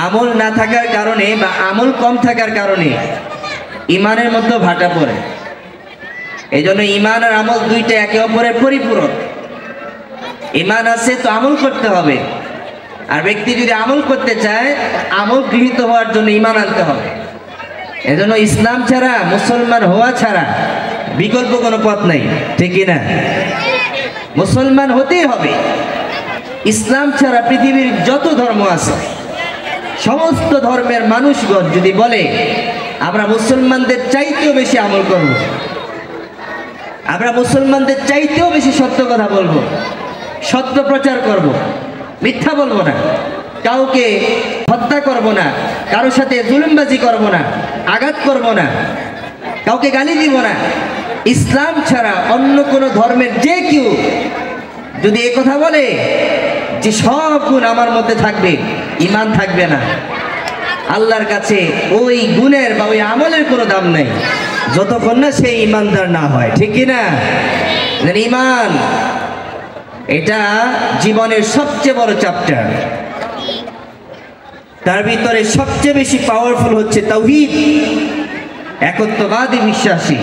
আমল না থাকার কারণে বা আমল কম থাকার কারণে ইমানের মধ্যে ভাটা পড়ে। এই জন্য ইমান আর আমল দুইটা একে অপরের পরিপূরক। ইমান আছে তো আমল করতে হবে, আর ব্যক্তি যদি আমল করতে চায় আমল গৃহীত হওয়ার জন্য ইমান আনতে হবে। এজন্য ইসলাম ছাড়া, মুসলমান হওয়া ছাড়া বিকল্প কোনো পথ নাই, ঠিক না? মুসলমান হতেই হবে। ইসলাম ছাড়া পৃথিবীর যত ধর্ম আছে সমস্ত ধর্মের মানুষগণ যদি বলে আমরা মুসলমানদের চাইতেও বেশি আমল করব, আমরা মুসলমানদের চাইতেও বেশি সত্য কথা বলবো, সত্য প্রচার করব, মিথ্যা বলবো না, কাউকে হত্যা করব না, কারোর সাথে জুলুমবাজি করব না, আঘাত করব না, কাউকে গালি দিব না, ইসলাম ছাড়া অন্য কোনো ধর্মের যে কেউ যদি এই কথা বলে যে সব গুণ আমার মধ্যে থাকবে, ঈমান থাকবে না। আল্লাহর কাছে ওই গুণের বা ওই আমলের কোনো দাম নাই যতক্ষণ না সেই ঈমানদার না হয়, ঠিক না? ঈমান এটা জীবনের সবচেয়ে বড় চ্যাপ্টার। তার ভিতরে সবচেয়ে বেশি পাওয়ারফুল হচ্ছে তাওহীদ, একত্ববাদী বিশ্বাসী।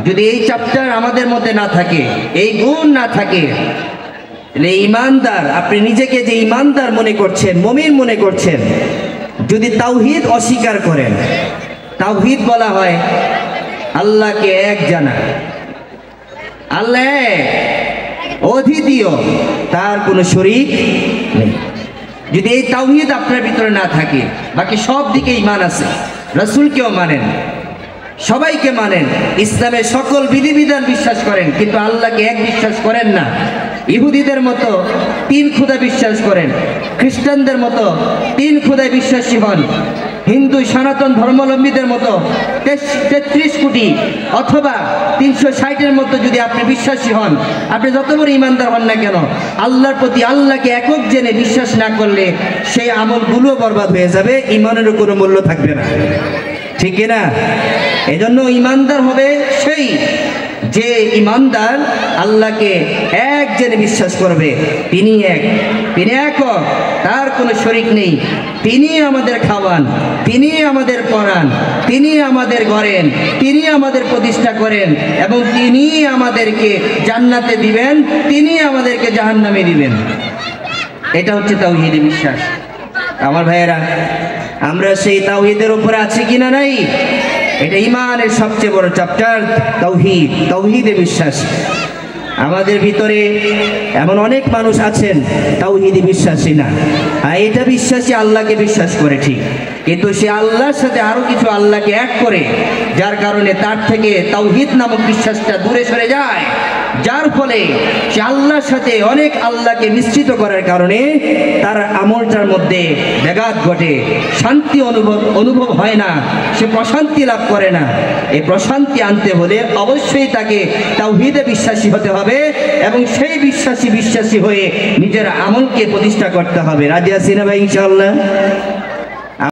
যদি এই চ্যাপ্টার আমাদের মধ্যে না থাকে, এই গুণ না থাকে, তাহলে ঈমানদার, আপনি নিজেকে যে ঈমানদার মনে করছেন, মুমিন মনে করছেন, যদি তাওহীদ অস্বীকার করেন, তাওহীদ বলা হয় আল্লাহকে এক জানা, আল্লাহ অদ্বিতীয়, তার কোনো শরীক নেই। যদি এই তাওহীদ আপনার ভিতরে না থাকে, বাকি সব দিকে ঈমান আছে, রাসূলকেও মানেন, সবাইকে মানেন, ইসলামের সকল বিধিবিধান বিশ্বাস করেন, কিন্তু আল্লাহকে এক বিশ্বাস করেন না, ইহুদিদের মতো 3 খোদা বিশ্বাস করেন, খ্রিস্টানদের মতো 3 খোদায় বিশ্বাসী হন, হিন্দু সনাতন ধর্মাবলম্বীদের মতো 33 কোটি অথবা 360-এর মতো যদি আপনি বিশ্বাসী হন, আপনি যত বড় ঈমানদার হন না কেন, আল্লাহর প্রতি, আল্লাহকে একক জেনে বিশ্বাস না করলে সেই আমলগুলো বরবাদ হয়ে যাবে, ঈমানেরও কোনো মূল্য থাকবে না, ঠিক না? এজন্য ঈমানদার হবে সেই যে ঈমানদার আল্লাহকে এক জেনে বিশ্বাস করবে, তিনি এক, তিনি একক, তার কোনো শরীক নেই, তিনি আমাদের খাওয়ান, তিনি আমাদের পড়ান, তিনি আমাদের গড়েন, তিনি আমাদের প্রতিষ্ঠা করেন, এবং তিনি আমাদেরকে জান্নাতে দিবেন, তিনি আমাদেরকে জাহান্নামে দিবেন। এটা হচ্ছে তাওহীদের বিশ্বাস। আমার ভাইয়েরা, আমরা সেই তাওহীদের উপরে আছি কিনা নাই? এটা ঈমানের সবচেয়ে বড় চ্যাপ্টার, তাওহীদ, তাওহীদে বিশ্বাস। আমাদের ভিতরে এমন অনেক মানুষ আছেন তাওহীদে বিশ্বাসী না, আর এটা বিশ্বাসী, আল্লাহকে বিশ্বাস করে ঠিক, কিন্তু সে আল্লাহর সাথে আরো কিছু আল্লাহকে এক করে, যার কারণে তার থেকে তাওহীদ নামক বিশ্বাসটা দূরে সরে যায়, যার ফলে সে আল্লাহর সাথে অনেক আল্লাহকে মিশ্রিত করার কারণে তার আমলটার মধ্যে ব্যাঘাত ঘটে, শান্তি অনুভব হয় না, সে প্রশান্তি লাভ করে না। এই প্রশান্তি আনতে হলে অবশ্যই তাকে তাওহীদে বিশ্বাসী হতে হবে, এবং সেই বিশ্বাসী হয়ে নিজের আমলকে প্রতিষ্ঠা করতে হবে। রাজি আছি না ভাই ইনশাআল্লাহ?